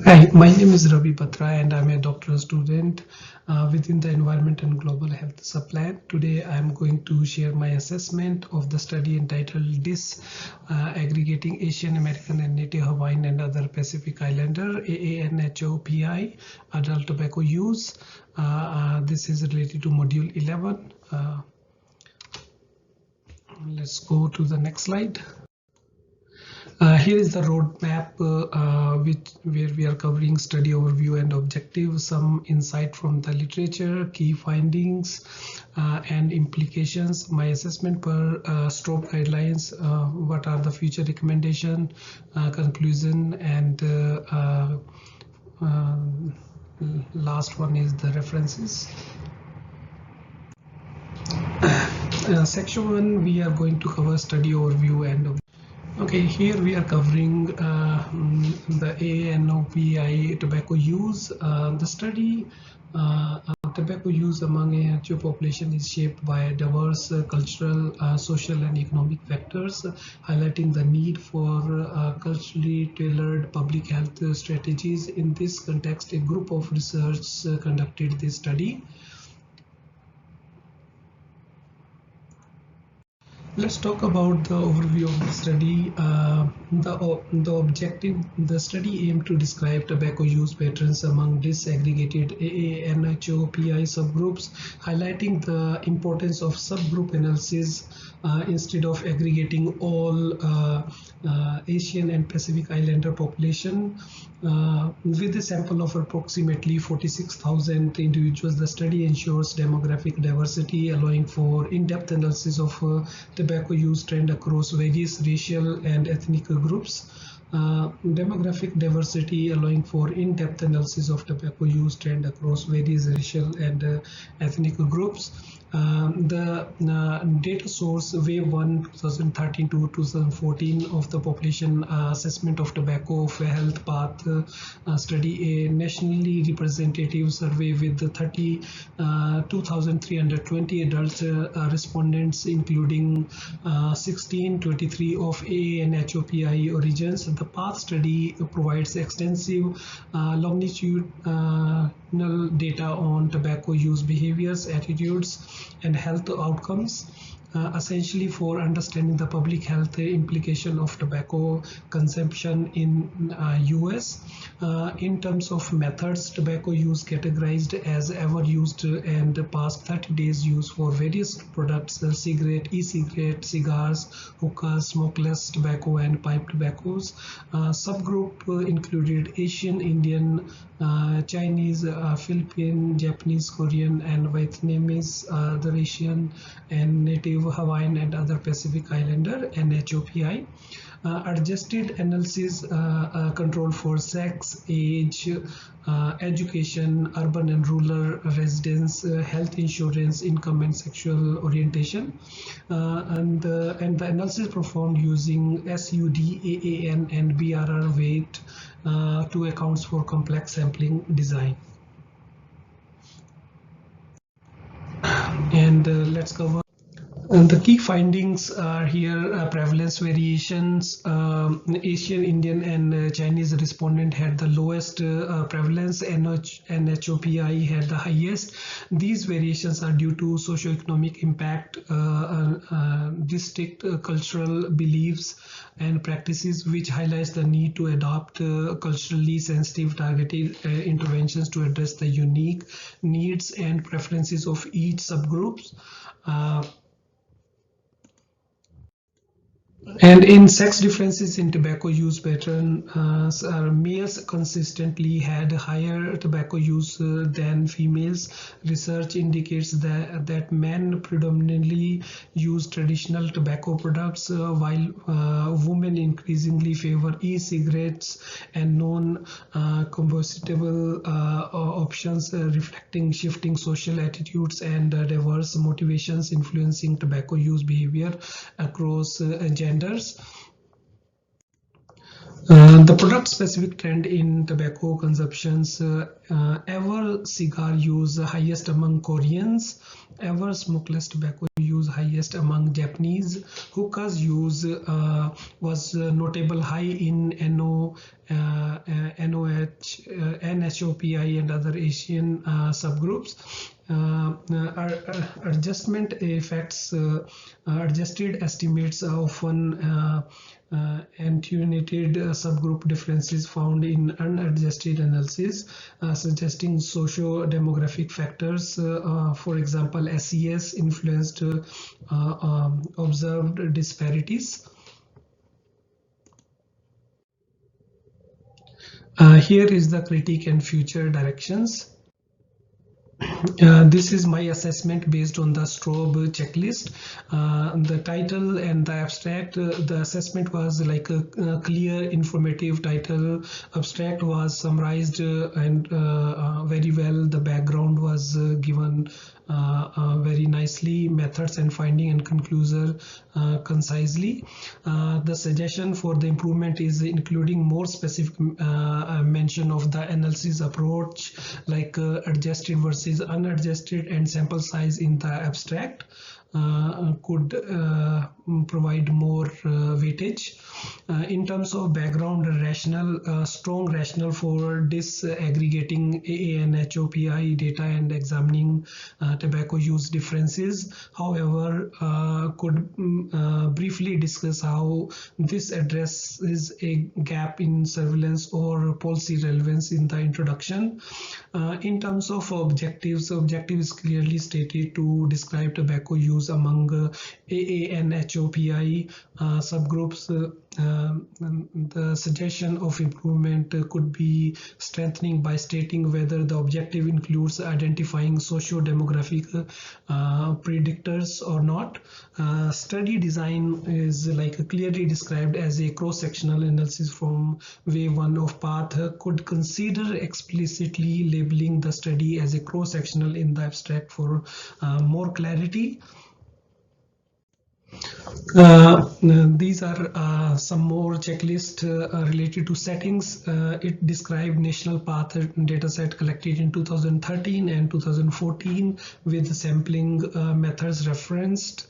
Hi, my name is Ravi Batra and I'm a doctoral student within the Environment and Global Health Subplan. Today I'm going to share my assessment of the study entitled DIS Aggregating Asian American and Native Hawaiian and Other Pacific Islander AANHOPI Adult Tobacco Use. This is related to Module 11. Let's go to the next slide. Here is the roadmap where we are covering study overview and objective, some insight from the literature, key findings and implications, my assessment per stroke guidelines, what are the future recommendation, conclusion, and last one is the references. Section 1, we are going to cover study overview and okay, here we are covering the ANOPI tobacco use. The study tobacco use among AHO population is shaped by diverse cultural, social and economic factors, highlighting the need for culturally tailored public health strategies. In this context, a group of researchers conducted this study. Let's talk about the overview of the study. The objective, the study aimed to describe tobacco use patterns among disaggregated AANHOPI subgroups, highlighting the importance of subgroup analysis instead of aggregating all Asian and Pacific Islander population. With a sample of approximately 46,000 individuals, the study ensures demographic diversity, allowing for in-depth analysis of tobacco use trend across various racial and ethnic groups. Demographic diversity allowing for in-depth analysis of tobacco use trend across various racial and ethnic groups. The data source wave 1 2013 to 2014 of the population assessment of tobacco of health path study, a nationally representative survey with 32,320 adult respondents, including 1623 of AANHOPI origins. The path study provides extensive longitudinal data on tobacco use behaviors, attitudes and health outcomes, essentially for understanding the public health implication of tobacco consumption in US. In terms of methods, tobacco use categorized as ever used and past 30 days use for various products, cigarette, e-cigarette, cigars, hookahs, smokeless tobacco and pipe tobaccos. Subgroup included Asian, Indian, Chinese, Philippine, Japanese, Korean and Vietnamese, the Asian and Native Hawaiian and other Pacific Islander NHOPI. Adjusted analysis control for sex, age, education, urban and rural residence, health insurance, income and sexual orientation, and the analysis performed using SUD, AAN and BRR weight to accounts for complex sampling design. And let's cover. And the key findings are here: prevalence variations. Asian, Indian and Chinese respondent had the lowest prevalence, NHOPI had the highest. These variations are due to socioeconomic impact, distinct cultural beliefs and practices, which highlights the need to adopt culturally sensitive targeted interventions to address the unique needs and preferences of each subgroups. And in sex differences in tobacco use pattern, males consistently had higher tobacco use than females. Research indicates that men predominantly use traditional tobacco products, while women increasingly favor e-cigarettes and non-combustible options, reflecting shifting social attitudes and diverse motivations influencing tobacco use behavior across genders. The product-specific trend in tobacco consumptions: ever cigar use highest among Koreans, ever smokeless tobacco use highest among Japanese, hookahs use was notable high in NHOPI and other Asian subgroups. Adjustment effects, adjusted estimates are often attenuated subgroup differences found in unadjusted analysis, suggesting socio-demographic factors, for example, SES influenced observed disparities. Here is the critique and future directions. This is my assessment based on the Strobe checklist. The title and the abstract, the assessment was like a clear, informative title. Abstract was summarized and very well. The background was given very nicely, methods and finding and conclusion concisely. The suggestion for the improvement is including more specific mention of the analysis approach, like adjusted versus unadjusted and sample size in the abstract. Could provide more weightage. In terms of background rationale, strong rationale for disaggregating AA and HOPI data and examining tobacco use differences. However, could briefly discuss how this addresses a gap in surveillance or policy relevance in the introduction. In terms of objectives, objective is clearly stated to describe tobacco use among AA and HOPI subgroups. The suggestion of improvement could be strengthening by stating whether the objective includes identifying socio-demographic predictors or not. Study design is like clearly described as a cross-sectional analysis from wave 1 of path. Could consider explicitly labeling the study as a cross-sectional in the abstract for more clarity. These are some more checklists related to settings. It described national path dataset collected in 2013 and 2014 with sampling methods referenced.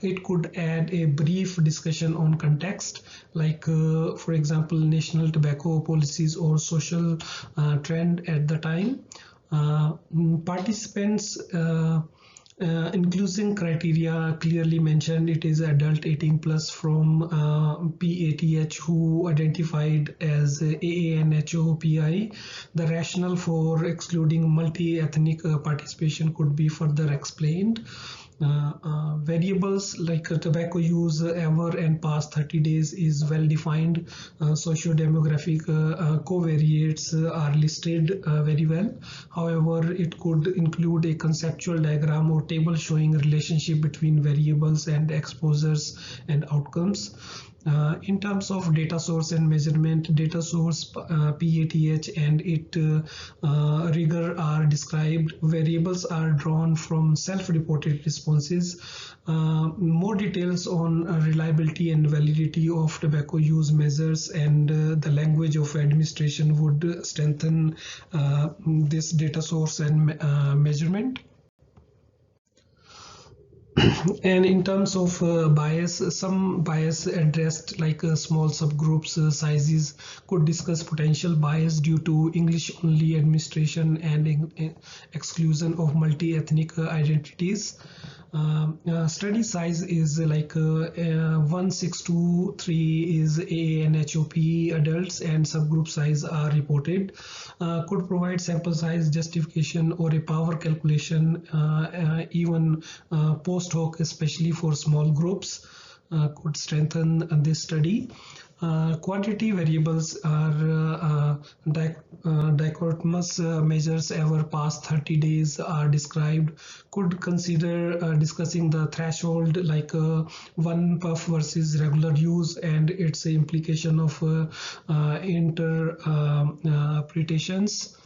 It could add a brief discussion on context, like for example, national tobacco policies or social trend at the time. Participants inclusion criteria clearly mentioned. It is adult 18 plus from PATH who identified as AA and HOPI. The rationale for excluding multi-ethnic participation could be further explained. Variables like tobacco use ever and past 30 days is well defined. Socio-demographic covariates are listed very well. However, it could include a conceptual diagram or table showing relationship between variables and exposures and outcomes. In terms of data source and measurement, data source PATH and it rigor are described. Variables are drawn from self-reported responses. More details on reliability and validity of tobacco use measures and the language of administration would strengthen this data source and measurement. And in terms of bias, some bias addressed like small subgroups sizes could discuss potential bias due to English only administration and exclusion of multi-ethnic identities. Study size is like 1623 is AA and HOP adults and subgroup size are reported. Could provide sample size justification or a power calculation even post hoc, especially for small groups. Could strengthen this study. Quantity variables are dichotomous measures ever past 30 days are described. Could consider discussing the threshold like one puff versus regular use and its implication of interpretations.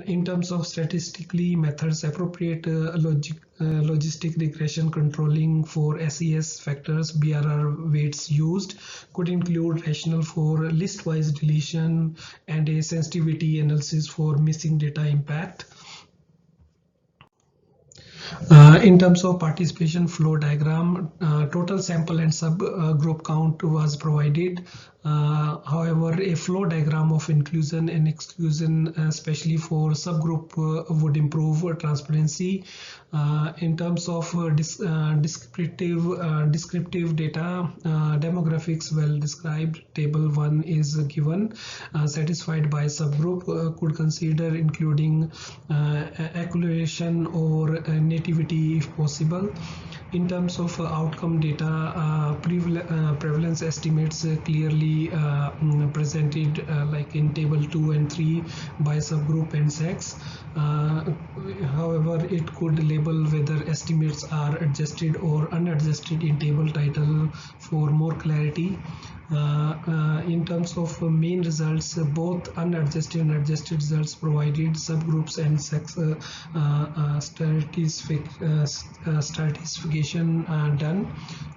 In terms of statistically methods, appropriate logistic regression controlling for SES factors, BRR weights used could include rationale for list-wise deletion and a sensitivity analysis for missing data impact. In terms of participation flow diagram, total sample and subgroup count was provided. However, a flow diagram of inclusion and exclusion, especially for subgroup, would improve transparency. In terms of descriptive data, demographics well described. Table 1 is given. Satisfied by subgroup, could consider including acculturation or nativity if possible. In terms of outcome data, prevalence estimates clearly presented like in table 2 and 3 by subgroup and sex. However, it could label whether estimates are adjusted or unadjusted in table title for more clarity. In terms of main results, both unadjusted and adjusted results provided subgroups and sex stratification done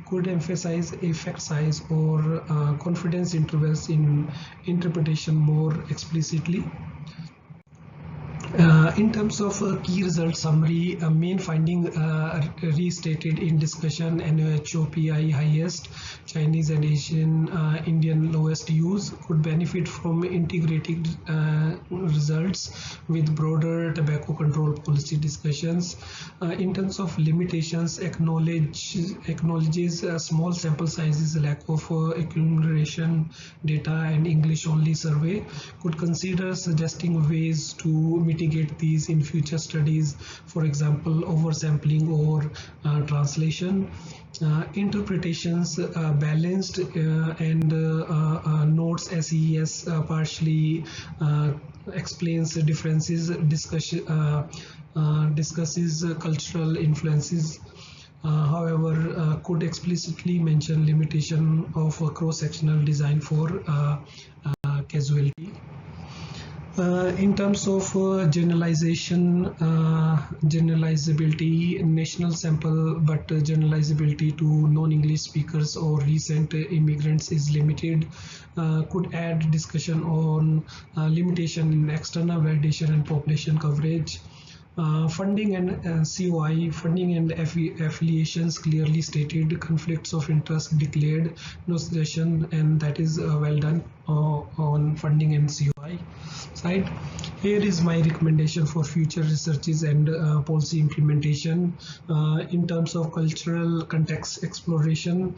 could emphasize effect size or confidence intervals in interpretation more explicitly. In terms of key result summary, main finding restated in discussion: NHOPI highest, Chinese and Asian Indian lowest use, could benefit from integrated results with broader tobacco control policy discussions. In terms of limitations, acknowledges small sample sizes, lack of accumulation data and English only survey, could consider suggesting ways to mitigate these in future studies, for example oversampling or translation. Interpretations balanced and notes SES partially explains the differences, discusses cultural influences. However, could explicitly mention limitation of cross-sectional design for casualty. In terms of generalizability, national sample, but generalizability to non-English speakers or recent immigrants is limited, could add discussion on limitation in external validation and population coverage. Funding and COI, funding and affiliations clearly stated, conflicts of interest declared, no suggestion, and that is well done on funding and COI side. Here is my recommendation for future researches and policy implementation. In terms of cultural context exploration,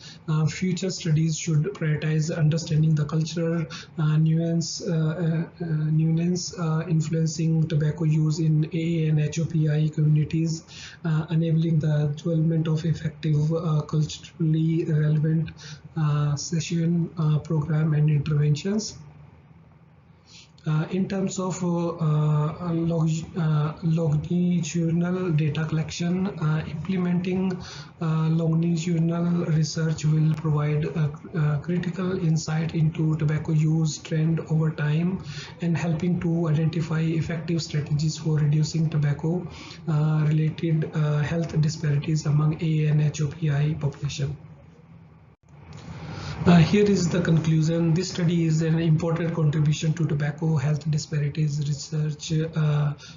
future studies should prioritize understanding the cultural nuance influencing tobacco use in AA and HOPI communities, enabling the development of effective culturally relevant session program and interventions. In terms of longitudinal data collection, implementing longitudinal research will provide critical insight into tobacco use trend over time and helping to identify effective strategies for reducing tobacco related health disparities among AA and HOPI population. Here is the conclusion. This study is an important contribution to tobacco health disparities research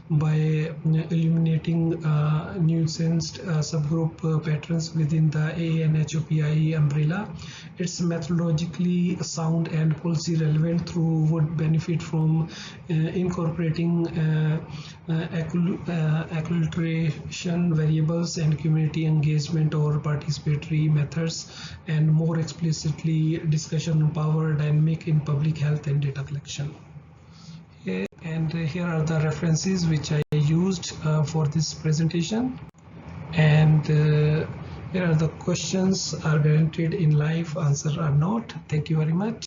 by illuminating nuanced subgroup patterns within the AA and HOPI umbrella. It's methodologically sound and policy relevant through would benefit from incorporating acculturation variables and community engagement or participatory methods, and more explicitly discussion on power dynamic in public health and data collection. And here are the references which I used for this presentation, and here are the questions are guaranteed in live, answer are not. Thank you very much.